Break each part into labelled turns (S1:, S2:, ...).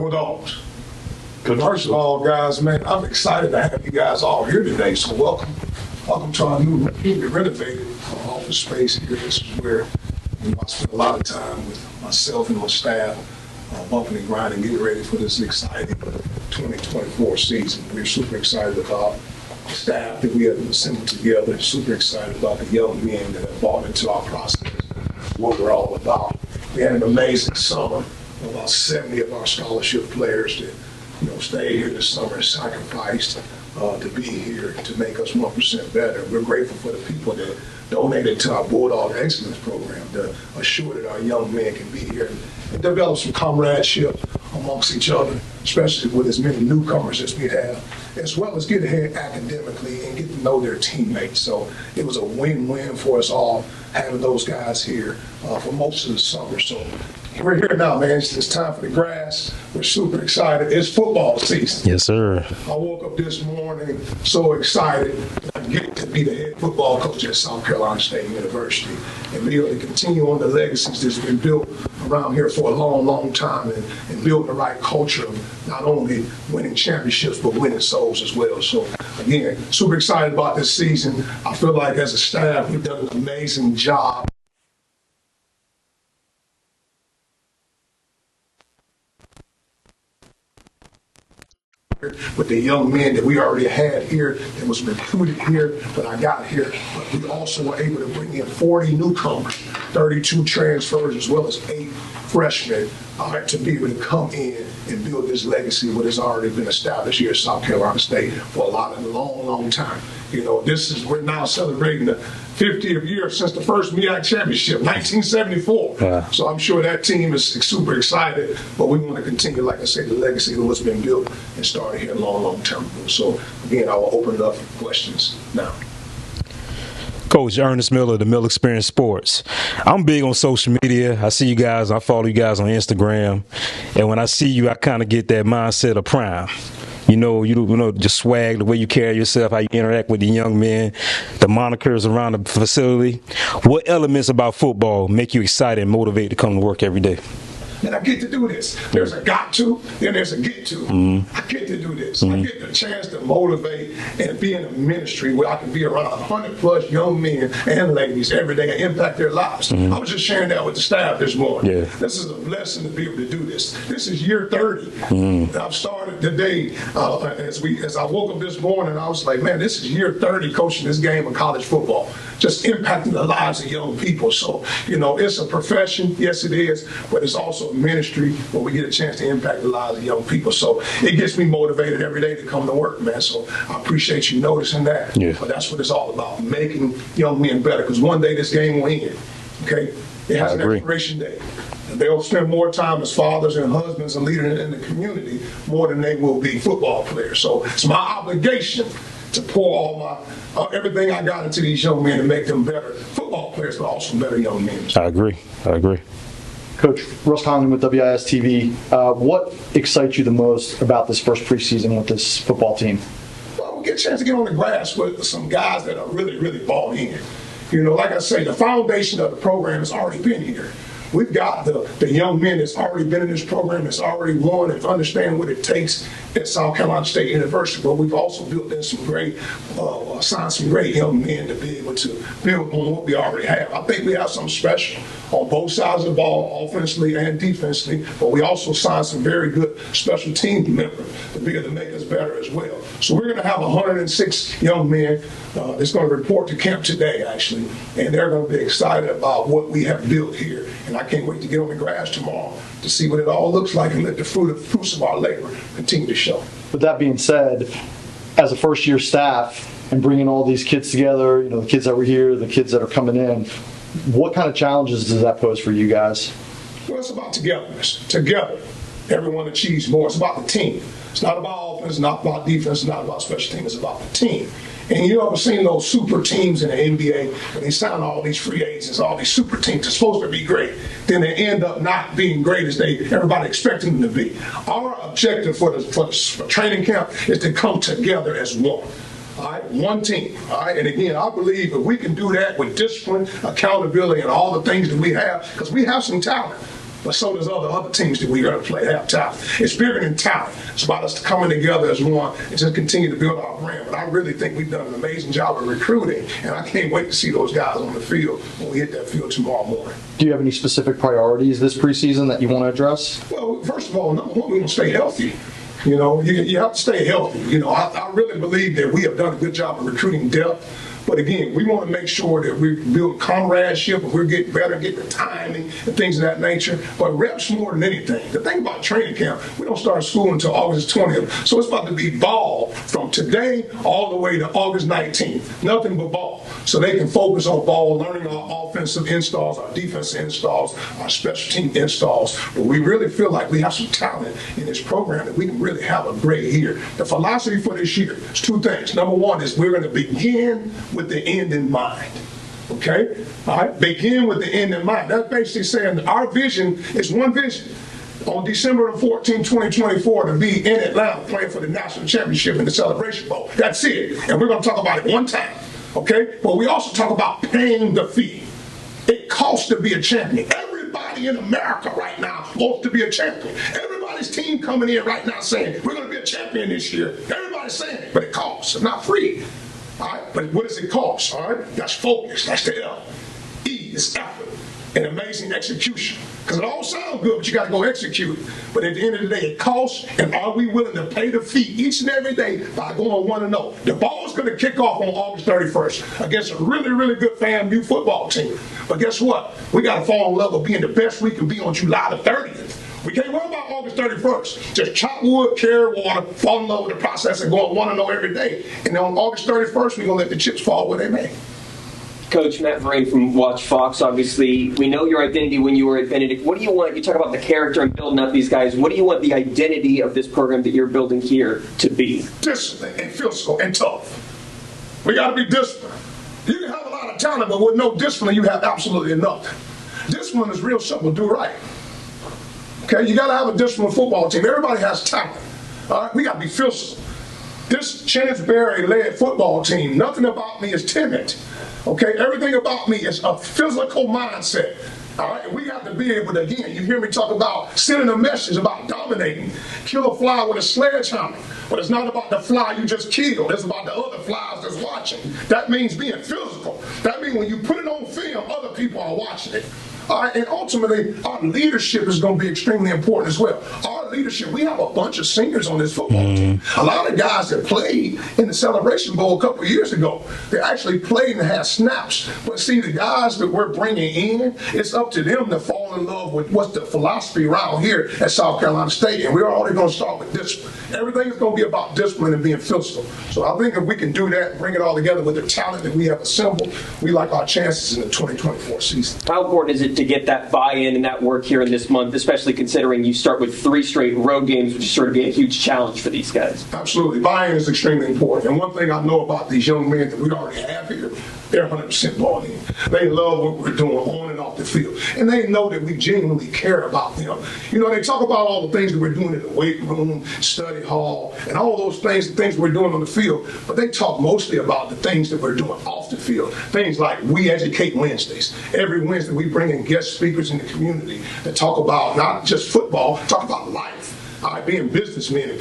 S1: Go Dogs. First of all, guys, man, I'm excited to have you guys all here today. So welcome to our newly renovated office space here. This is where I spend a lot of time with myself and my staff, bumping and grinding, getting ready for this exciting 2024 season. We're super excited about the staff that we have assembled together. Super excited about the young men that have bought into our process, what we're all about. We had an amazing summer. About 70 of our scholarship players that stayed here this summer and sacrificed to be here to make us 1% better. We're grateful for the people that donated to our Bulldog Excellence Program to assure that our young men can be here and develop some comradeship amongst each other, especially with as many newcomers as we have, as well as get ahead academically and get to know their teammates. So it was a win-win for us all having those guys here for most of the summer. So we're here now, man. It's time for the grass. We're super excited. It's football season.
S2: Yes, sir.
S1: I woke up this morning so excited that I get to be the head football coach at South Carolina State University and be able to continue on the legacies that's been built around here for a long, long time and build the right culture of not only winning championships, but winning souls as well. So, again, super excited about this season. I feel like as a staff, we've done an amazing job. With the young men that we already had here, that was recruited here when I got here, but we also were able to bring in 40 newcomers, 32 transfers, as well as 8 freshmen to be able to come in and build this legacy what has already been established here at South Carolina State for a long time. We're now celebrating the 50th year since the first MEAC championship, 1974. Yeah. So I'm sure that team is super excited, but we want to continue, like I said, the legacy of what's been built and started here long term ago. So again, I will open it up for questions now.
S2: Coach Ernest Miller, the Miller Experience Sports. I'm big on social media. I see you guys, I follow you guys on Instagram. And when I see you, I kind of get that mindset of prime. Just swag, the way you carry yourself, how you interact with the young men, the monikers around the facility. What elements about football make you excited and motivated to come to work every day?
S1: And I get to do this. There's a got to, then there's a get to. I get to do this. I get the chance to motivate and be in a ministry where I can be around 100 plus young men and ladies every day and impact their lives. I was just sharing that with the staff this morning. Yeah. This is a blessing to be able to do this. This is year 30. I've started today as I woke up this morning, I was like, man, this is year 30 coaching this game of college football, just impacting the lives of young people. So, it's a profession. Yes, it is, but it's also ministry where we get a chance to impact the lives of young people. So it gets me motivated every day to come to work, man. So I appreciate you noticing that. Yeah. But that's what it's all about, making young men better, because one day this game will end, okay? It has an expiration date. They'll spend more time as fathers and husbands and leaders in the community more than they will be football players. So it's my obligation to pour all everything I got into these young men to make them better football players, but also better young men.
S2: I agree.
S3: Coach Russ Conlon with WIS TV. What excites you the most about this first preseason with this football team?
S1: Well, we get a chance to get on the grass with some guys that are really bought in. Like I say, the foundation of the program has already been here. We've got the young men that's already been in this program, that's already won and understand what it takes at South Carolina State University. But we've also built in signed some great young men to be able to build on what we already have. I think we have something special on both sides of the ball, offensively and defensively, but we also signed some very good special team members to be able to make us better as well. So we're going to have 106 young men that's going to report to camp today, actually, and they're going to be excited about what we have built here. And I can't wait to get on the grass tomorrow to see what it all looks like and let the fruits of our labor continue to show.
S3: With that being said, as a first-year staff and bringing all these kids together, the kids that were here, the kids that are coming in, what kind of challenges does that pose for you guys?
S1: Well, it's about togetherness. Together, everyone achieves more. It's about the team. It's not about offense, it's not about defense, it's not about special teams, it's about the team. And you ever seen those super teams in the NBA when they sign all these free agents, all these super teams are supposed to be great, then they end up not being great as everybody expecting them to be. Our objective for the training camp is to come together as one. All right, one team. All right, and again, I believe if we can do that with discipline, accountability, and all the things that we have, because we have some talent. but so does other teams that we're going to play have talent. It's bigger than talent. It's about us coming together as one and just continue to build our brand. But I really think we've done an amazing job of recruiting, and I can't wait to see those guys on the field when we hit that field tomorrow morning.
S3: Do you have any specific priorities this preseason that you want to address?
S1: Well, first of all, number one, we want to stay healthy. You know, you have to stay healthy. You know, I really believe that we have done a good job of recruiting depth. But again, we want to make sure that we build comradeship and we're getting better, getting the timing and things of that nature. But reps more than anything. The thing about training camp, we don't start school until August 20th. So it's about to be ball from today all the way to August 19th. Nothing but ball. So they can focus on ball, learning our offensive installs, our defensive installs, our special team installs. But we really feel like we have some talent in this program that we can really have a great year. The philosophy for this year is two things. Number one is we're going to begin with the end in mind. Okay? All right? Begin with the end in mind. That's basically saying our vision is one vision. On December 14, 2024, to be in Atlanta playing for the national championship in the Celebration Bowl. That's it. And we're going to talk about it one time. Okay? But we also talk about paying the fee. It costs to be a champion. Everybody in America right now wants to be a champion. Everybody's team coming in right now saying, we're going to be a champion this year. Everybody's saying it, but it costs. It's not free. All right? But what does it cost? All right? That's focus. That's the L. E is effort and amazing execution. Because it all sounds good, but you got to go execute it. But at the end of the day, it costs, and are we willing to pay the fee each and every day by going 1-0? The ball's going to kick off on August 31st against a really, really good FAMU football team. But guess what? We got to fall in love with being the best we can be on July the 30th. We can't worry about August 31st. Just chop wood, carry water, fall in love with the process, and going 1-0 every day. And then on August 31st, we're going to let the chips fall where they may.
S4: Coach Matt Vereen from Watch Fox, obviously, we know your identity when you were at Benedict. What do you want? You talk about the character and building up these guys. What do you want the identity of this program that you're building here to be?
S1: Discipline and physical and tough. We got to be disciplined. You can have a lot of talent, but with no discipline, you have absolutely nothing. Discipline is real simple. Do right. Okay, you got to have a disciplined football team. Everybody has talent. All right, we got to be physical. This Chennis led football team, nothing about me is timid. Okay, everything about me is a physical mindset. All right, and we got to be able to, again, you hear me talk about sending a message about dominating, kill a fly with a sledgehammer. But it's not about the fly you just killed. It's about the other flies that's watching. That means being physical. That means when you put it on film, other people are watching it. All right, and ultimately, our leadership is going to be extremely important as well. Our leadership, we have a bunch of seniors on this football team. A lot of guys that played in the Celebration Bowl a couple of years ago, they actually played and had snaps. But see, the guys that we're bringing in, it's up to them to fall in love with what's the philosophy around here at South Carolina State. And we're already going to start with discipline. Everything is going to be about discipline and being physical. So I think if we can do that and bring it all together with the talent that we have assembled, we like our chances in the 2024 season.
S4: How important is it to get that buy-in and that work here in this month, especially considering you start with 3 straight road games, which is sort of be a huge challenge for these guys?
S1: Absolutely. Buy-in is extremely important. And one thing I know about these young men that we already have here, they're 100% bought in. They love what we're doing on and off the field. And they know that we genuinely care about them. You know, they talk about all the things that we're doing in the weight room, study hall, and all those things we're doing on the field. But they talk mostly about the things that we're doing off the field. Things like We Educate Wednesdays. Every Wednesday we bring in guest speakers in the community that talk about not just football, talk about life. Being businessmen and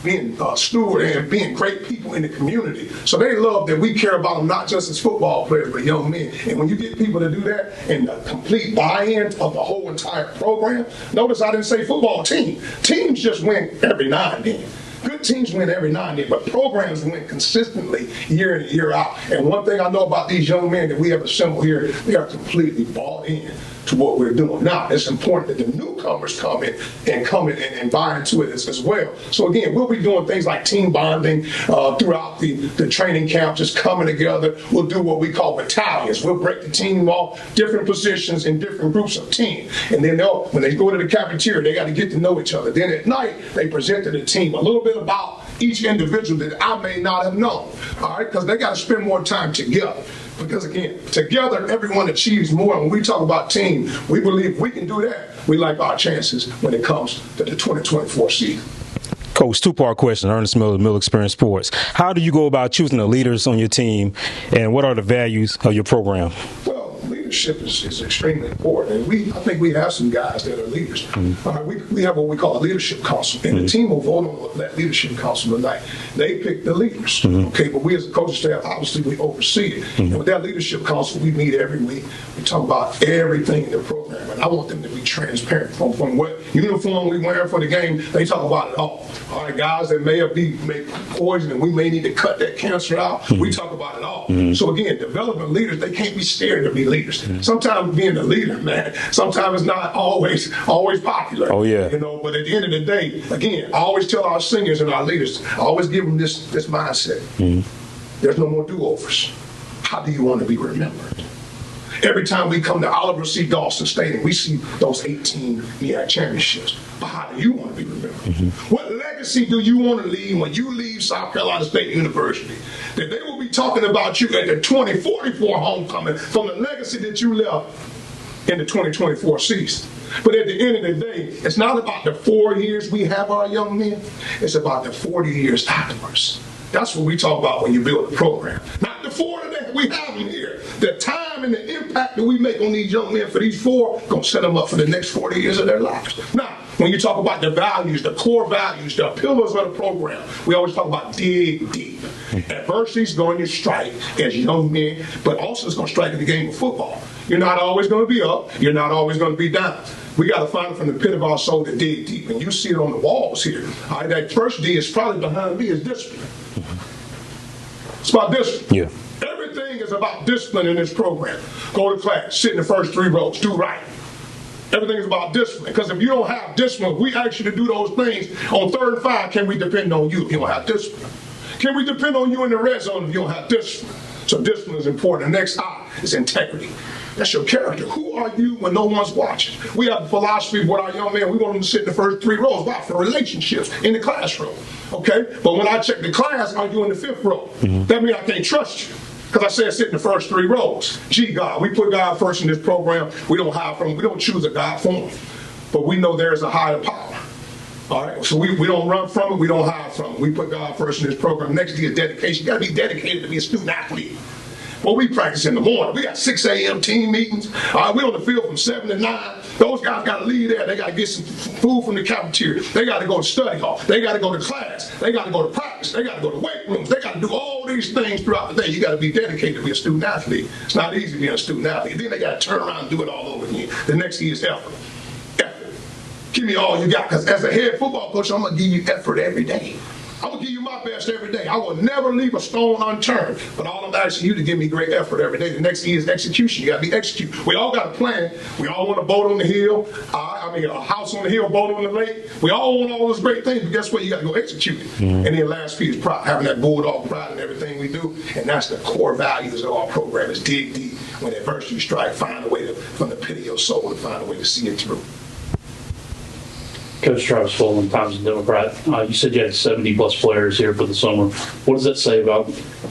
S1: being steward and being great people in the community. So they love that we care about them not just as football players, but young men. And when you get people to do that and the complete buy-in of the whole entire program, notice I didn't say football team. Teams just win every now and then. Good teams win every now and then, but programs win consistently year in and year out. And one thing I know about these young men that we have assembled here, they are completely bought in to what we're doing. Now, it's important that the newcomers come in and buy into it as well. So again, we'll be doing things like team bonding throughout the training camp, just coming together. We'll do what we call battalions. We'll break the team off different positions in different groups of team. And then when they go to the cafeteria, they got to get to know each other. Then at night, they present to the team a little bit about each individual that I may not have known, all right? Because they got to spend more time together. Because again, together, everyone achieves more. When we talk about team, we believe we can do that. We like our chances when it comes to the 2024 season.
S2: Coach, 2-part question. Ernest Miller, Miller Experience Sports. How do you go about choosing the leaders on your team, and what are the values of your program?
S1: Well, leadership leadership is extremely important. And I think we have some guys that are leaders. We have what we call a leadership council, and the team will vote on that leadership council tonight. They pick the leaders, okay? But we as a coaching staff, obviously, we oversee it. And with that leadership council, we meet every week. We talk about everything in the program, and I want them to be transparent from what uniform we wear for the game. They talk about it all. All right, guys that may poison and we may need to cut that cancer out. We talk about it all. So again, developing leaders, they can't be scared to be leaders. Sometimes being a leader, man, sometimes it's not always popular.
S2: Oh yeah.
S1: You know, but at the end of the day, again, I always tell our seniors and our leaders, I always give them this mindset. There's no more do-overs. How do you want to be remembered? Every time we come to Oliver C. Dawson Stadium, we see those 18 MEAC championships. But how do you want to be remembered? What legacy do you want to leave when you leave South Carolina State University? That they will be talking about you at the 2044 homecoming from the legacy that you left in the 2024 season. But at the end of the day, it's not about the 4 years we have our young men. It's about the 40 years afterwards. That's what we talk about when you build a program. Not the 4 that we have them here. The time and the impact that we make on these young men for these 4 gonna set them up for the next 40 years of their lives. Now, when you talk about the values, the core values, the pillars of the program, we always talk about dig deep. Adversity is going to strike as young men, but also it's going to strike in the game of football. You're not always going to be up. You're not always going to be down. We got to find it from the pit of our soul to dig deep. And you see it on the walls here. All right, that first D is probably behind me is discipline. It's about discipline.
S2: Yeah.
S1: Everything is about discipline in this program. Go to class, sit in the first 3 rows, do right. Everything is about discipline. Because if you don't have discipline, if we ask you to do those things on 3rd and 5, can we depend on you if you don't have discipline? Can we depend on you in the red zone if you don't have discipline? So discipline is important. The next I is integrity. That's your character. Who are you when no one's watching? We have a philosophy with our young men. We want them to sit in the first 3 rows. Why? For relationships in the classroom. Okay? But when I check the class, are you in the 5th row? That means I can't trust you. Because I said sit in the first 3 rows. Gee, God, we put God first in this program. We don't hide from him. We don't choose a God form. But we know there's a higher power. All right? So we don't run from it. We don't hide from it. We put God first in this program. Next is dedication. You got to be dedicated to be a student athlete. Well, we practice in the morning. We got 6 a.m. team meetings. We're on the field from 7 to 9. Those guys got to leave there. They got to get some food from the cafeteria. They got to go to study hall. They got to go to class. They got to go to practice. They got to go to weight rooms. They got to do all these things throughout the day. You got to be dedicated to be a student athlete. It's not easy being a student athlete. Then they got to turn around and do it all over again. The next key is effort. Effort. Give me all you got. Because as a head football coach, I'm going to give you effort every day. I'm going to give you my best every day. I will never leave a stone unturned. But all I'm asking you to give me great effort every day. The next key is execution. You got to be execute. We all got a plan. We all want a boat on the hill. A house on the hill, boat on the lake. We all want all those great things. But guess what? You got to go execute it. And then last piece is pride. Having that bulldog pride in everything we do. And that's the core values of our program is dig deep. When adversity strikes, find a way to, from the pit of your soul, to find a way to see it through.
S5: Coach Travis Fulton, Times and Democrat, you said you had 70-plus players here for the summer. What does that say about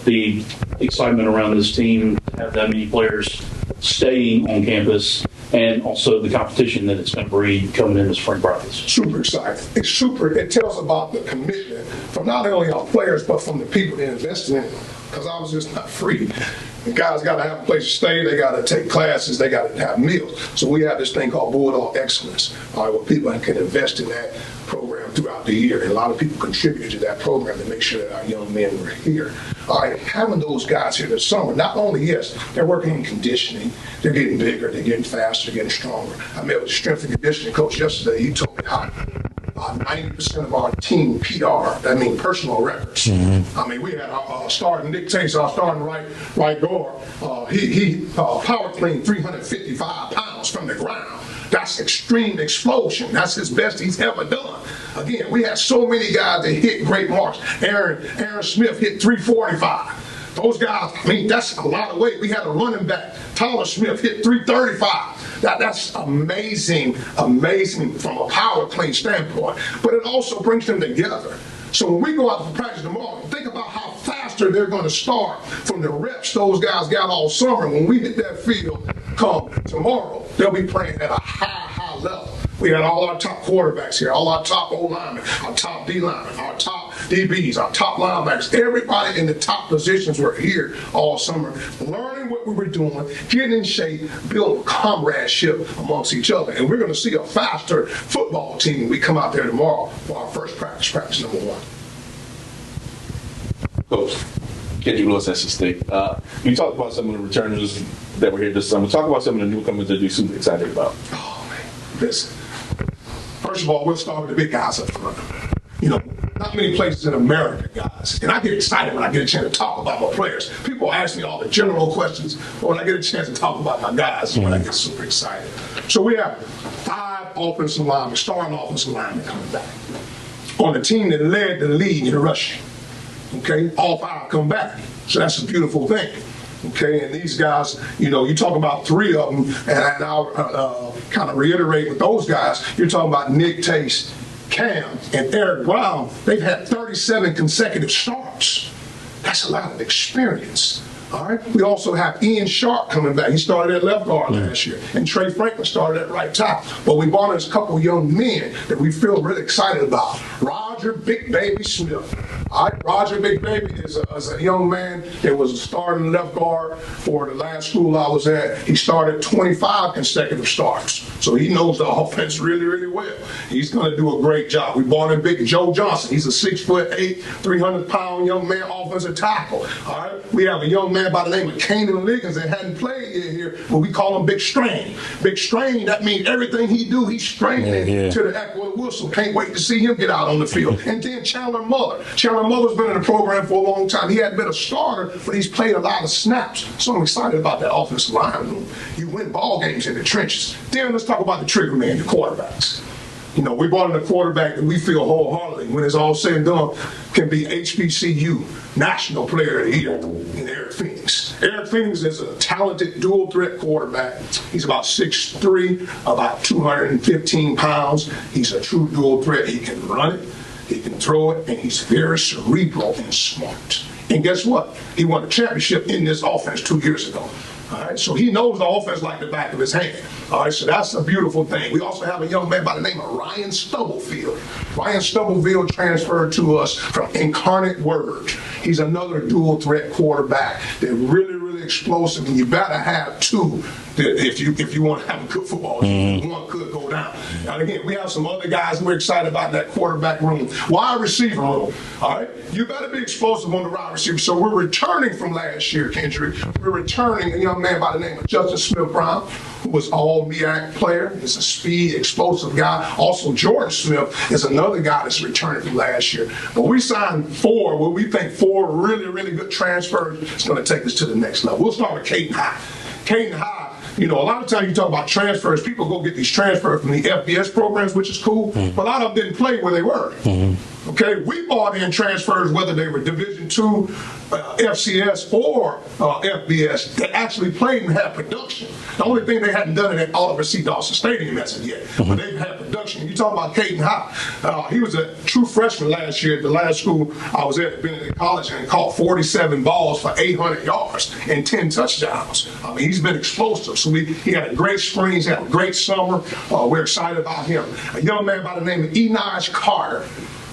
S5: the excitement around this team to have that many players staying on campus and also the competition that it's going to breed coming into spring practice?
S1: Super exciting. It's super. It tells about the commitment from not only our players, but from the people that invested in it. Because I was just not free. The guys got to have a place to stay. They got to take classes. They got to have meals. So we have this thing called Bulldog Excellence, where people can invest in that program throughout the year. And a lot of people contributed to that program to make sure that our young men were here. Having those guys here this summer, not only, yes, they're working on conditioning. They're getting bigger. They're getting faster. They're getting stronger. I met with the strength and conditioning coach yesterday. He told me how 90% of our team PR, that means personal records. We had our starting Nick Tate, our starting right guard. He power cleaned 355 pounds from the ground. That's extreme explosion. That's his best he's ever done. Again, we had so many guys that hit great marks. Aaron Smith hit 345. Those guys, that's a lot of weight. We had a running back, Tyler Smith, hit 335. That's amazing from a power clean standpoint. But it also brings them together. So when we go out for practice tomorrow, think about how faster they're going to start from the reps those guys got all summer. When we hit that field come tomorrow, they'll be playing at a high level. We had all our top quarterbacks here, all our top O-linemen, our top D-linemen, our top DBs, our top linebackers. Everybody in the top positions were here all summer, learning what we were doing, getting in shape, building comradeship amongst each other. And we're going to see a faster football team when we come out there tomorrow for our first practice number 1.
S6: Coach, Kendrick Lewis, SC State. You talked about some of the returners that were here this summer. Talk about some of the newcomers that you're super excited about.
S1: Oh, man. Listen. First of all, we'll start with the big guys up front. You know, not many places in America, guys. And I get excited when I get a chance to talk about my players. People ask me all the general questions, but when I get a chance to talk about my guys, when I get super excited. So we have 5 offensive linemen, starting offensive linemen coming back on the team that led the league in rushing. Okay, all 5 come back. So that's a beautiful thing. Okay, and these guys, you know, you talk about 3 of them, and I'll kind of reiterate with those guys. You're talking about Nick Taste, Cam, and Eric Brown. They've had 37 consecutive starts. That's a lot of experience. All right. We also have Ian Sharp coming back. He started at left guard last year, and Trey Franklin started at right tackle. But we brought in a couple of young men that we feel really excited about. Roger Big Baby Smith. All right. Roger Big Baby is a young man that was starting left guard for the last school I was at. He started 25 consecutive starts, so he knows the offense really, really well. He's going to do a great job. We brought in Big Joe Johnson. He's a 6'8", 300-pound young man, offensive tackle. All right. We have a young man by the name of Kanan Liggins that hadn't played yet here, but we call him Big Strain. Big Strain, that means everything he do, he's straining to the echo of the whistle. Can't wait to see him get out on the field. And then Chandler Muller. Chandler Muller's been in the program for a long time. He hadn't been a starter, but he's played a lot of snaps. So I'm excited about that offensive line room. You win ball games in the trenches. Then let's talk about the trigger man, the quarterbacks. You know, we brought in a quarterback that we feel wholeheartedly, when it's all said and done, can be HBCU National Player of the Year in Eric Phoenix. Eric Phoenix is a talented dual threat quarterback. He's about 6'3", about 215 pounds. He's a true dual threat. He can run it, he can throw it, and he's very cerebral and smart. And guess what? He won a championship in this offense 2 years ago. All right, so he knows the offense like the back of his hand. All right, so that's a beautiful thing. We also have a young man by the name of Ryan Stubblefield. Ryan Stubblefield transferred to us from Incarnate Word. He's another dual threat quarterback. They're really, really explosive, and you better have 2 if you want to have a good football team. One could go down. And again, we have some other guys we're excited about that quarterback room. Wide receiver room. All right, you better be explosive on the wide receiver. So we're returning from last year, Kendrick. We're returning a young man by the name of Justin Smith-Brown, who was all MEAC player. He's a speed, explosive guy. Also, Jordan Smith is another guy that's returning from last year. But we signed 4, what we think 4 really, really good transfers. It's going to take us to the next level. We'll start with Caden High. Caden High, you know, a lot of times you talk about transfers, people go get these transfers from the FBS programs, which is cool, but a lot of them didn't play where they were. Okay, we bought in transfers, whether they were Division II, FCS, or FBS, that actually played and had production. The only thing they hadn't done it at Oliver C. Dawson Stadium as of yet, but they've had production. You talk about Caden High. He was a true freshman last year at the last school I was at Benedict College, and caught 47 balls for 800 yards and 10 touchdowns. I mean, he's been explosive. So he had a great spring. He's had a great summer. We're excited about him. A young man by the name of Enosh Carter.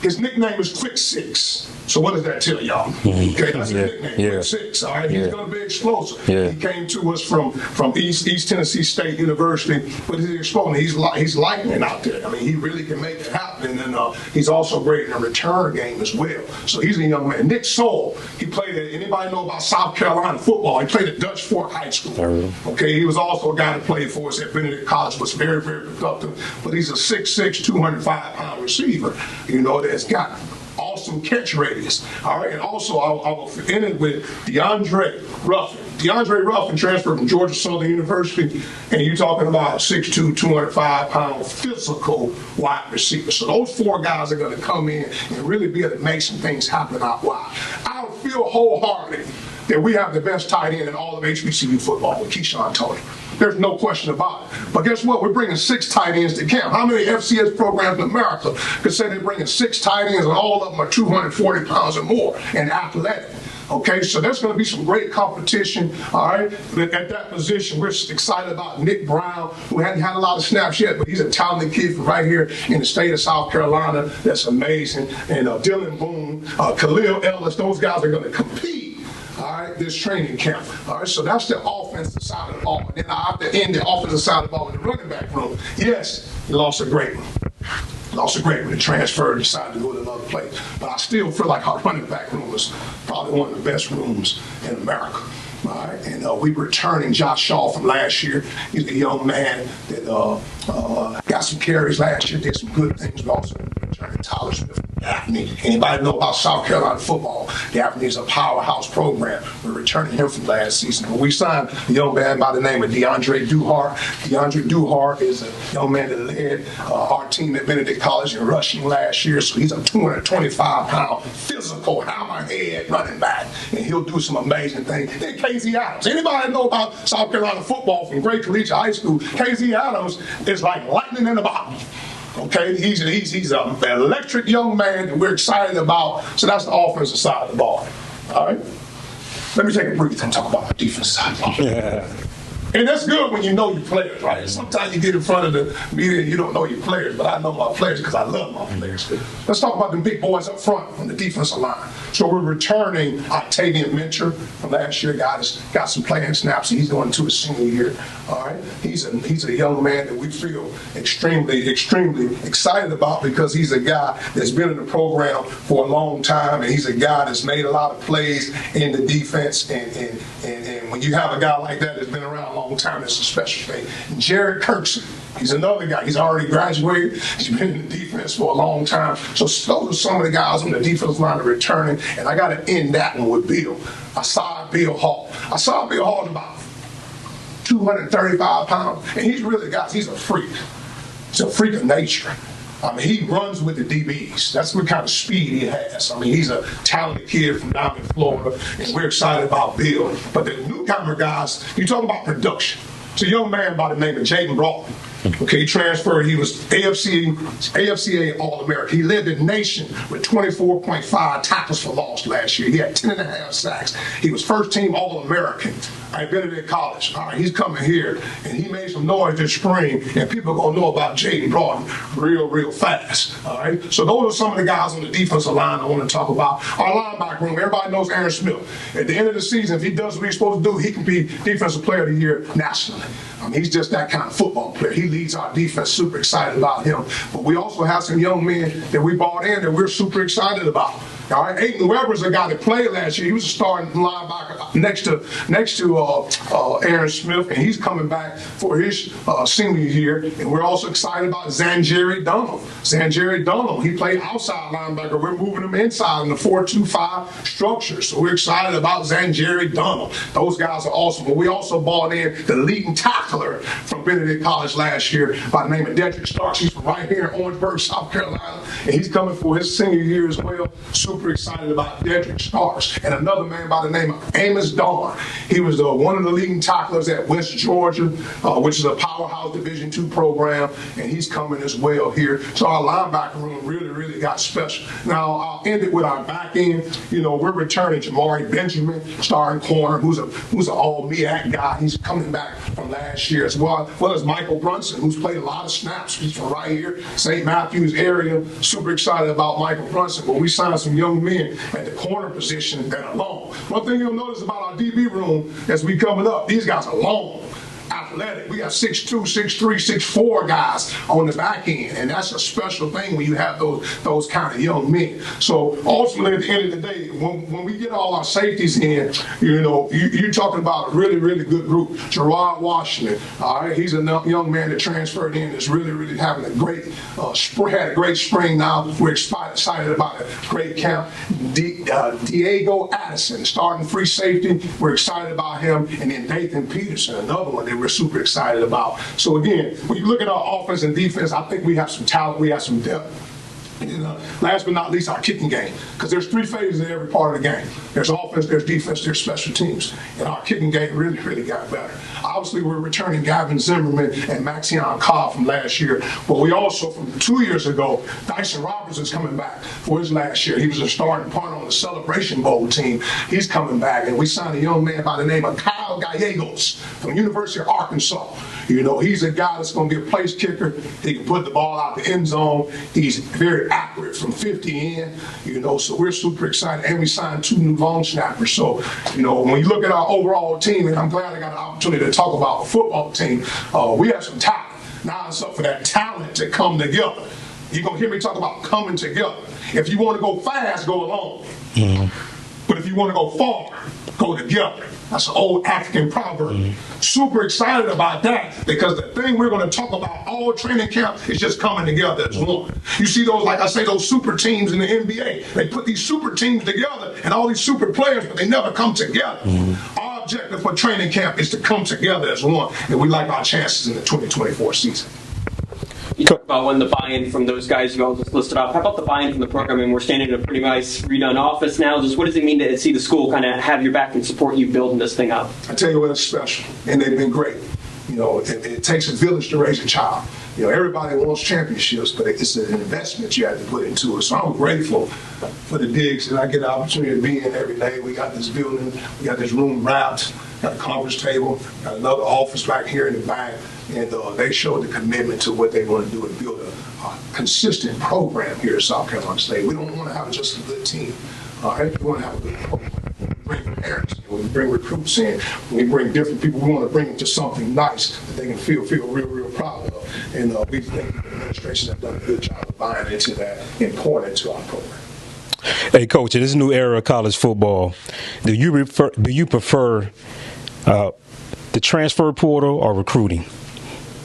S1: His nickname is Quick Six. So what does that tell y'all? Okay, that's his nickname, Quick Six. All right, he's going to be explosive. He came to us from East Tennessee State University, but he's explosive. He's lightning out there. I mean, he really can make it happen, and he's also great in the return game as well. So he's a young man. Nick Soul, he played at, anybody know about South Carolina football? He played at Dutch Fork High School. Okay, he was also a guy that played for us at Benedict College, was very, very productive, but he's a 6'6", 205-pound receiver, you know, that's got awesome catch radius. All right, and also I'll end it with DeAndre Ruffin. DeAndre Ruffin transferred from Georgia Southern University, and you're talking about a 6'2", 205-pound physical wide receiver. So those 4 guys are going to come in and really be able to make some things happen out wide. I feel wholeheartedly that we have the best tight end in all of HBCU football with Keyshawn Toney. There's no question about it. But guess what? We're bringing 6 tight ends to camp. How many FCS programs in America could say they're bringing 6 tight ends and all of them are 240 pounds or more and athletic? Okay, so there's going to be some great competition, all right? At that position, we're excited about Nick Brown, who hadn't had a lot of snaps yet, but he's a talented kid from right here in the state of South Carolina. That's amazing. And Dylan Boone, Khalil Ellis, those guys are going to compete, all right, this training camp. All right, so that's the offensive side of the ball. And then I have to end the offensive side of the ball with the running back room. Yes, he lost a great one. Lost a great one. The transfer decided to go to another place. But I still feel like our running back room is probably one of the best rooms in America. All right, and we returning Josh Shaw from last year. He's a young man that got some carries last year, did some good things. We also returning Tyler Smith from Daphne. Anybody know about South Carolina football? Daphne is a powerhouse program. We're returning him from last season. But we signed a young man by the name of DeAndre Duhart. DeAndre Duhart is a young man that led our team at Benedict College in rushing last year. So he's a 225-pound physical hammerhead running back, and he'll do some amazing things. Then Casey Adams. Anybody know about South Carolina football from Great Collegiate High School? Casey Adams is like lightning in a bottle. Okay, he's an electric young man that we're excited about. So that's the offensive side of the ball. All right, let me take a breath and talk about the defensive side of the ball. Yeah. And that's good when you know your players, right? Sometimes you get in front of the media and you don't know your players, but I know my players because I love my players. Let's talk about them big boys up front on the defensive line. So we're returning Octavian Mincher from last year. Got some playing snaps. He's going to his senior year. All right, he's a young man that we feel extremely excited about because he's a guy that's been in the program for a long time, and he's a guy that's made a lot of plays in the defense. And when you have a guy like that that's been around a long time, it's a special thing. And Jared Kirkson, he's another guy. He's already graduated. He's been in the defense for a long time. So those are some of the guys on the defensive line that are returning. And I got to end that one with Bill. I saw Bill Hall. Bill Hall about 235 pounds. And he's really, guys, he's a freak. He's a freak of nature. I mean, he runs with the DBs. That's what kind of speed he has. I mean, he's a talented kid from down in Florida, and we're excited about Bill. But the newcomer guys, you talk about production. It's a young man by the name of Jaden Broughton. Okay, he transferred. He was AFCA All-American. He led the nation with 24.5 tackles for loss last year. He had 10.5 sacks. He was first team All-American at Benedict College. All right, he's coming here, and he made some noise this spring, and people are going to know about Jaden Broughton real fast. All right, so those are some of the guys on the defensive line I want to talk about. Our linebacker room, everybody knows Aaron Smith. At the end of the season, if he does what he's supposed to do, he can be Defensive Player of the Year nationally. I mean, he's just that kind of football player. He leads our defense, super excited about him. But we also have some young men that we brought in that we're super excited about. All right, Aiden Weber's a guy that played last year. He was a starting linebacker next to Aaron Smith, and he's coming back for his senior year. And we're also excited about Zanjeri Dunham. He played outside linebacker. We're moving him inside in the 4-2-5 structure. So we're excited about Zanjeri Dunham. Those guys are awesome. But we also brought in the leading tackler from Benedict College last year by the name of Dedrick Starks. He's from right here in Orangeburg, South Carolina, and he's coming for his senior year as well. Super excited about Dedrick Starks. And another man by the name of Amos Dawn. He was one of the leading tacklers at West Georgia, which is a powerhouse Division II program, and he's coming as well here. So our linebacker room really got special. Now, I'll end it with our back end. You know, we're returning Jamari Benjamin, starting corner, who's an all-MEAC guy. He's coming back from last year as well as Michael Brunson, who's played a lot of snaps. He's from right here, St. Matthews area. Super excited about Michael Brunson. But we signed some young men at the corner position that are long. One thing you'll notice about our DB room as we coming up, these guys are long, athletic. We got 6'2", 6'3", 6'4" guys on the back end, and that's a special thing when you have those kind of young men. So ultimately, at the end of the day, when we get all our safeties in, you know, you're talking about a really good group. Gerard Washington, all right, he's a young man that transferred in, that's really having a great had a great spring. Now we're excited about a great camp. Diego Addison, starting free safety, we're excited about him, and then Nathan Peterson, another one that we're super excited about. So again, when you look at our offense and defense, I think we have some talent, we have some depth. And last but not least, our kicking game, because there's 3 phases in every part of the game. There's offense, there's defense, there's special teams, and our kicking game really got better. Obviously, we're returning Gavin Zimmerman and Maxion Cobb from last year, but we also, from 2 years ago, Dyson Roberts is coming back for his last year. He was a starting punter on the Celebration Bowl team. He's coming back, and we signed a young man by the name of Kyle Gallegos from University of Arkansas. You know, he's a guy that's going to be a place kicker. He can put the ball out the end zone. He's very accurate from 50 in, you know, so we're super excited. And we signed 2 new long snappers. So, you know, when you look at our overall team, and I'm glad I got an opportunity to talk about the football team, we have some talent. Now it's up for that talent to come together. You're going to hear me talk about coming together. If you want to go fast, go alone. But if you want to go far, go together. That's an old African proverb. Super excited about that, because the thing we're going to talk about all training camp is just coming together as one. You see those, like I say, those super teams in the NBA. They put these super teams together and all these super players, but they never come together. Our objective for training camp is to come together as one, and we like our chances in the 2024 season.
S4: You talked about when the buy-in from those guys you all just listed off. How about the buy-in from the program? And we're standing in a pretty nice redone office now. Just what does it mean to see the school kind of have your back and support you building this thing up?
S1: I tell you what, it's special, and they've been great. You know, it takes a village to raise a child. You know, everybody wants championships, but it's an investment you have to put into it. So I'm grateful for the digs that I get the opportunity to be in every day. We got this building, we got this room wrapped, got a conference table, got another office back here in the back. And they showed the commitment to what they want to do and build a consistent program here at South Carolina State. We don't want to have just a good team. All right? We want to have a good program. When we bring parents, when we bring recruits in, when we bring different people, we want to bring them to something nice that they can feel real proud of. And we think the administration has done a good job of buying into that and pouring into our program.
S2: Hey, Coach, in this new era of college football, do you prefer the transfer portal or recruiting?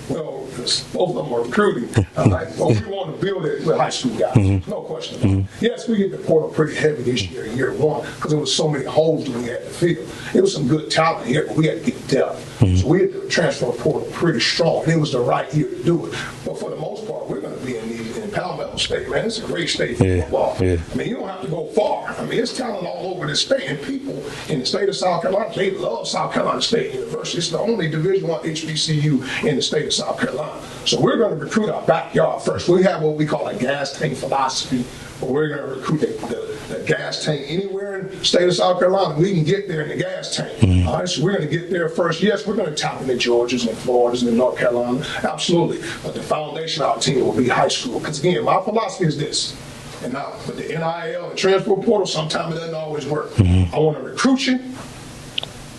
S1: Well, both of them are recruiting. But we want to build it with high school guys. No question about it. Yes, we hit the portal pretty heavy this year 1, because there was so many holes that we had to fill. It was some good talent here, but we had to get depth. So we hit the transfer portal pretty strong, and it was the right year to do it. But for the most part, we're going to be in Palmetto State, man. It's a great state for football. I mean, you don't have to go far. I mean, it's talent all over the state, and people in the state of South Carolina, they love South Carolina State University. It's the only Division I HBCU in the state of South Carolina. So we're going to recruit our backyard first. We have what we call a gas tank philosophy, where we're going to recruit the gas tank anywhere in the state of South Carolina. We can get there in the gas tank. All right, so we're going to get there first. Yes, we're going to tap into Georgias and Floridas and North Carolina, absolutely. But the foundation of our team will be high school. Because again, my philosophy is this. And now, with the NIL and transfer portal, sometimes it doesn't always work. I want to recruit you.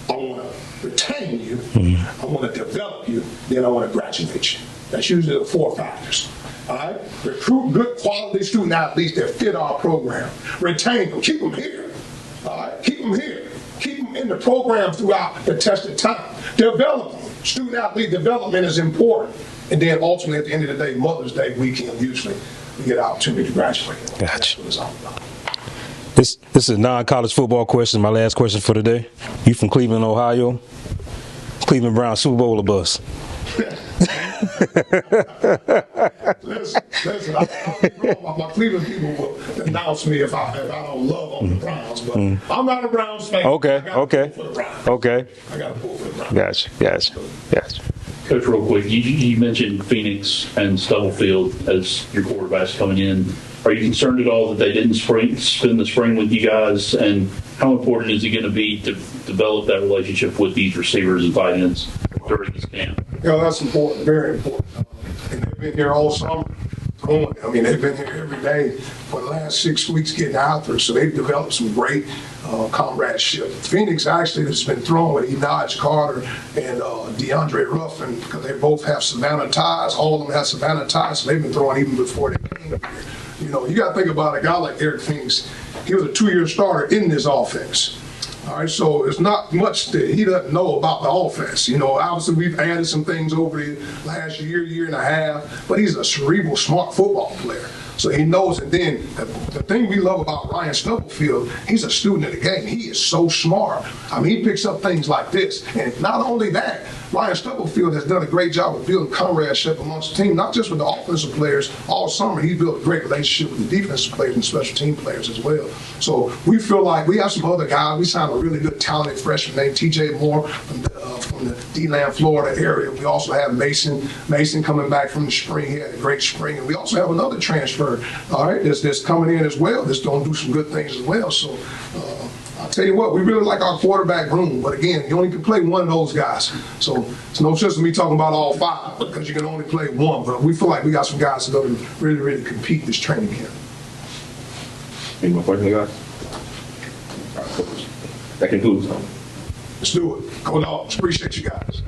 S1: I want to retain you. I want to develop you. Then I want to graduate you. That's usually the 4 factors. All right? Recruit good quality student athletes that fit our program. Retain them. Keep them here. All right? Keep them here. Keep them in the program throughout the test of time. Develop them. Student athlete development is important. And then ultimately, at the end of the day, Mother's Day weekend, usually, we get an opportunity to graduate.
S2: Gotcha.
S1: That's what it's all about.
S2: This is a non-college football question. My last question for today. You from Cleveland, Ohio? Cleveland Browns Super Bowl or bust?
S1: Listen, my Cleveland people will denounce me if I don't love on the Browns, but I'm not a Browns fan.
S2: Okay.
S1: I got to pull for the Browns.
S2: Gotcha.
S5: Coach, real quick, you mentioned Phoenix and Stubblefield as your quarterbacks coming in. Are you concerned at all that they didn't spend the spring with you guys? And how important is it going to be to develop that relationship with these receivers and tight ends during this camp?
S1: That's important, very important. And they've been here all summer. I mean, they've been here every day for the last 6 weeks getting out there, so they've developed some great comradeship. Phoenix actually has been thrown with Elijah Carter and DeAndre Ruffin, because they both have Savannah ties. All of them have Savannah ties, so they've been throwing even before they came here. You know, you got to think about a guy like Eric Phoenix. He was a 2-year starter in this offense. All right, so it's not much that he doesn't know about the offense. You know, obviously we've added some things over the last year and a half, but he's a cerebral, smart football player. So he knows. And then the thing we love about Ryan Stubblefield, he's a student of the game. He is so smart. I mean, he picks up things like this. And not only that, Ryan Stubblefield has done a great job of building comradeship amongst the team, not just with the offensive players. All summer, he built a great relationship with the defensive players and special team players as well. So we feel like we have some other guys. We signed a really good, talented freshman named T.J. Moore from the D-Land, Florida area. We also have Mason coming back from the spring. He had a great spring. And we also have another transfer, all right, that's coming in as well, that's going to do some good things as well. So I'll tell you what, we really like our quarterback room. But again, you only can play one of those guys. So it's no sense in me talking about all five because you can only play one. But we feel like we got some guys that can really, really compete this training camp.
S6: Any more questions, guys? All right, coach. That concludes.
S1: Let's do it. Go Dogs. Appreciate you guys.